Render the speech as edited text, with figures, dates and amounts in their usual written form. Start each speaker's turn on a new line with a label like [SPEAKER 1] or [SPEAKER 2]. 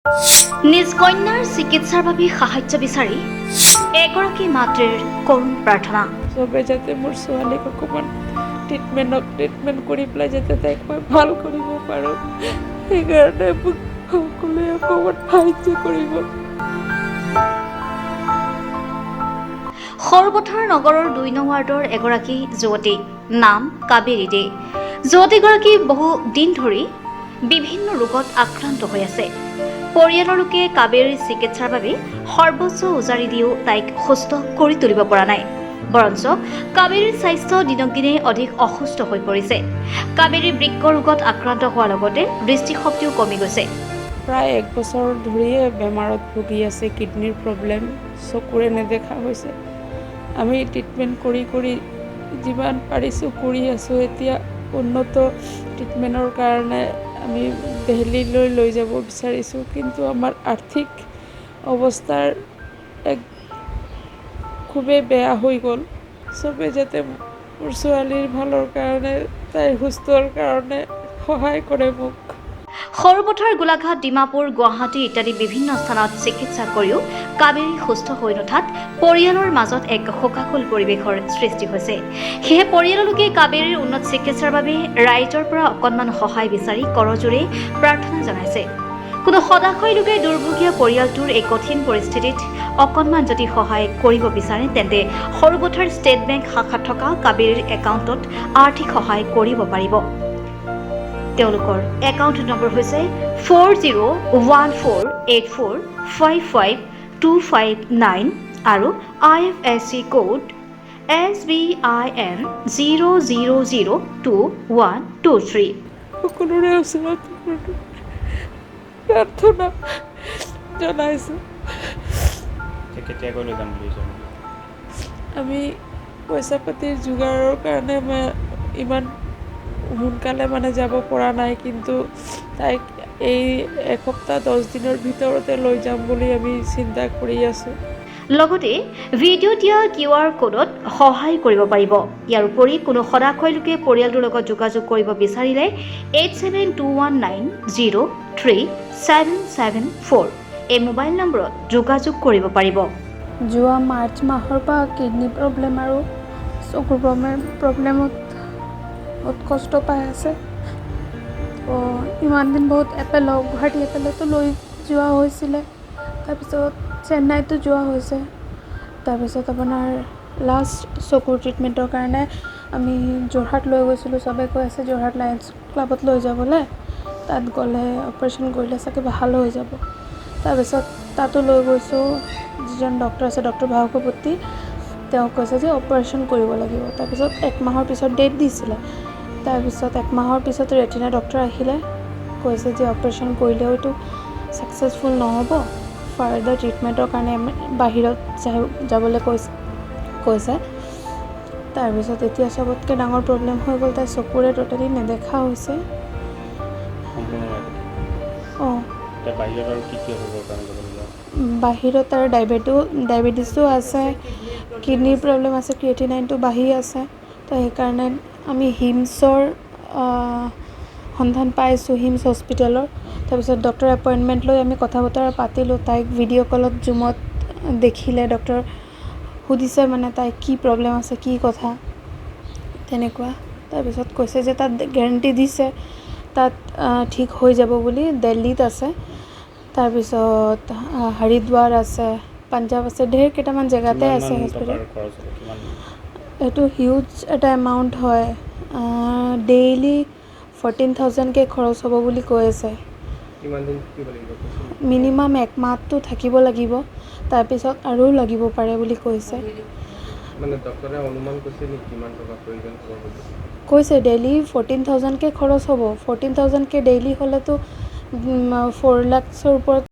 [SPEAKER 1] নিজ কন্যাৰ চিকিৎসাৰ বাবে সাহায্য বিচাৰি এগৰাকী মাতৃৰ কৰুণ প্ৰাৰ্থনা।
[SPEAKER 2] চবে যাতে মোৰ ছোৱালীক অকণমান ট্ৰিটমেণ্ট কৰি পেলাই যাতে তাইক মই ভাল কৰিব পাৰোঁ, সেইকাৰণে মোক সকলোৱে অকণমান সাহায্য কৰিব।
[SPEAKER 1] সৰুপথাৰ নগৰৰ ২ নং ৱাৰ্ডৰ এগৰাকী যুৱতী, নাম কাবেৰী দে। যুৱতীগৰাকী বহু দিন ধৰি বিভিন্ন ৰোগত আক্ৰান্ত হৈ আছে। পৰিয়ালৰ লোকে কাবেৰীৰ চিকিৎসাৰ বাবে সৰ্বোচ্চ উজাৰি দিও তাইক সুস্থ কৰি তুলিব পৰা নাই। বৰঞ্চ কাবেৰীৰ স্বাস্থ্য দিনক দিনে অধিক অসুস্থ হৈ পৰিছে। কাবেৰীৰ বৃক্ক ৰোগত আক্ৰান্ত হোৱাৰ লগতে দৃষ্টিশক্তিও কমি গৈছে।
[SPEAKER 2] প্ৰায় 1 বছৰ ধৰিয়ে বেমাৰত ভুগি আছে, কিডনীৰ প্ৰব্লেম, চকুৰে নেদেখা হৈছে। আমি ট্ৰিটমেণ্ট কৰি যিমান পাৰিছোঁ কৰি আছোঁ। এতিয়া উন্নত ট্ৰিটমেণ্টৰ কাৰণে আমি দিল্লীলৈ লৈ যাব বিচাৰিছোঁ, কিন্তু আমাৰ আৰ্থিক অৱস্থাৰ খুবেই বেয়া হৈ গ'ল। চবে যাতে মোৰ ছোৱালীৰ ভালৰ কাৰণে, তাইৰ সুস্থৰ কাৰণে সহায় কৰে মোক।
[SPEAKER 1] সৰুপথাৰ, গোলাঘাট, ডিমাপুৰ, গুৱাহাটী ইত্যাদি বিভিন্ন স্থানত চিকিৎসা কৰিও কাবেৰী সুস্থ হৈ নুঠাত পৰিয়ালৰ মাজত এক শোকাকুল পৰিৱেশৰ সৃষ্টি হৈছে। সেয়ে পৰিয়ালৰ লোকে কাবেৰীৰ উন্নত চিকিৎসাৰ বাবে ৰাইজৰ পৰা অকণমান সহায় বিচাৰি কৰজোৰে প্ৰাৰ্থনা জনাইছে। কোনো সদাশয় লোকে দুৰ্ভগীয়া পৰিয়ালটোৰ এই কঠিন পৰিস্থিতিত অকণমান যদি সহায় কৰিব বিচাৰে তেন্তে সৰুপথাৰ ষ্টেট বেংক শাখাত থকা কাবেৰীৰ একাউণ্টত আৰ্থিক সহায় কৰিব পাৰিব। তেওঁলোকৰ একাউণ্ট নম্বৰ হৈছে 401484555259 আৰু IFSC কোড SBIN 0002123।
[SPEAKER 2] সকলোৰে ওচৰত প্ৰাৰ্থনা জনাইছোঁ। আমি পইচা পাতিৰ যোগাৰৰ কাৰণে ইমান সোনকালে যাব পৰা নাই, কিন্তু তাইক এই 1 সপ্তাহ 10 দিনৰ ভিতৰতে লৈ যাম বুলি আমি চিন্তা কৰি আছোঁ।
[SPEAKER 1] লগতে ভিডিঅ' দিয়া QR কোডত সহায় কৰিব পাৰিব। ইয়াৰ উপৰি কোনো সদাশয় লোকে পৰিয়ালটোৰ লগত যোগাযোগ কৰিব বিচাৰিলে 8721903774 এই মোবাইল নম্বৰত যোগাযোগ কৰিব পাৰিব।
[SPEAKER 3] যোৱা মাৰ্চ মাহৰ পৰা কিডনী প্ৰব্লেম আৰু চকুৰ প্ৰব্লেমত বহুত কষ্ট পাই আছে। তো ইমান দিন বহুত গুৱাহাটী এপেলতো লৈ যোৱা হৈছিলে, তাৰপিছত চেন্নাইতো যোৱা হৈছে। তাৰপিছত আপোনাৰ লাষ্ট চকুৰ ট্ৰিটমেণ্টৰ কাৰণে আমি যোৰহাট লৈ গৈছিলোঁ। চবে কৈ আছে যোৰহাট লায়ন্স ক্লাবত লৈ যাবলৈ, তাত গ'লে অপাৰেশ্যন কৰিলে চাগে ভাল হৈ যাব। তাৰপিছত তাতো লৈ গৈছোঁ। যিজন ডক্টৰ আছে, ডক্টৰ ভাৰ্গৱতী, তেওঁ কৈছে যে অপাৰেশ্যন কৰিব লাগিব। তাৰপিছত 1 মাহৰ পিছত ডেট দিছিলে। তাৰপিছত 1 মাহৰ পিছত ৰেটিনা ডক্টৰ আহিলে, কৈছে যে অপাৰেশ্যন কৰিলেও এইটো ছাকচেছফুল নহ'ব, ফাৰ্ডাৰ ট্ৰিটমেণ্টৰ কাৰণে বাহিৰত যাবলৈ কৈছে। তাৰপিছত এতিয়া চবতকৈ ডাঙৰ প্ৰব্লেম হৈ গ'ল, তাই চকুৰে ট'টেলি নেদেখা হৈছে। বাহিৰত আৰু ডায়েবেটিছো আছে, কিডনীৰ প্ৰব্লেম আছে, ক্ৰিয়েটিনাইনটো বাঢ়ি আছে। তো সেইকাৰণে আমি হিমছৰ সন্ধান পাইছোঁ, হিমছ হস্পিটেলৰ। তাৰপিছত ডক্টৰ এপইণ্টমেণ্ট লৈ আমি কথা বতৰা পাতিলোঁ। তাইক ভিডিঅ' কলত জুমত দেখিলে ডক্টৰ সুধিছে তাইৰ কি প্ৰব্লেম আছে, কি কথা তেনেকুৱা। তাৰপিছত কৈছে যে তাত গেৰেণ্টি দিছে তাত ঠিক হৈ যাব বুলি। দিল্লীত আছে, তাৰপিছত হৰিদ্বাৰ আছে, পাঞ্জাৱ আছে, ঢেৰ কেইটামান জেগাতে আছে হস্পিটেল। এইটো হিউজ এটা এমাউণ্ট হয়। ডেইলি 14,000কৈ খৰচ হ'ব বুলি কৈ আছে। মিনিমাম 1 মাহটো থাকিব লাগিব, তাৰপিছত আৰু লাগিব পাৰে বুলি কৈছে। কৈছে ডেইলি 14,000কৈ খৰচ হ'ব। 14,000কৈ ডেইলি হ'লেতো 4 লাখৰ ওপৰত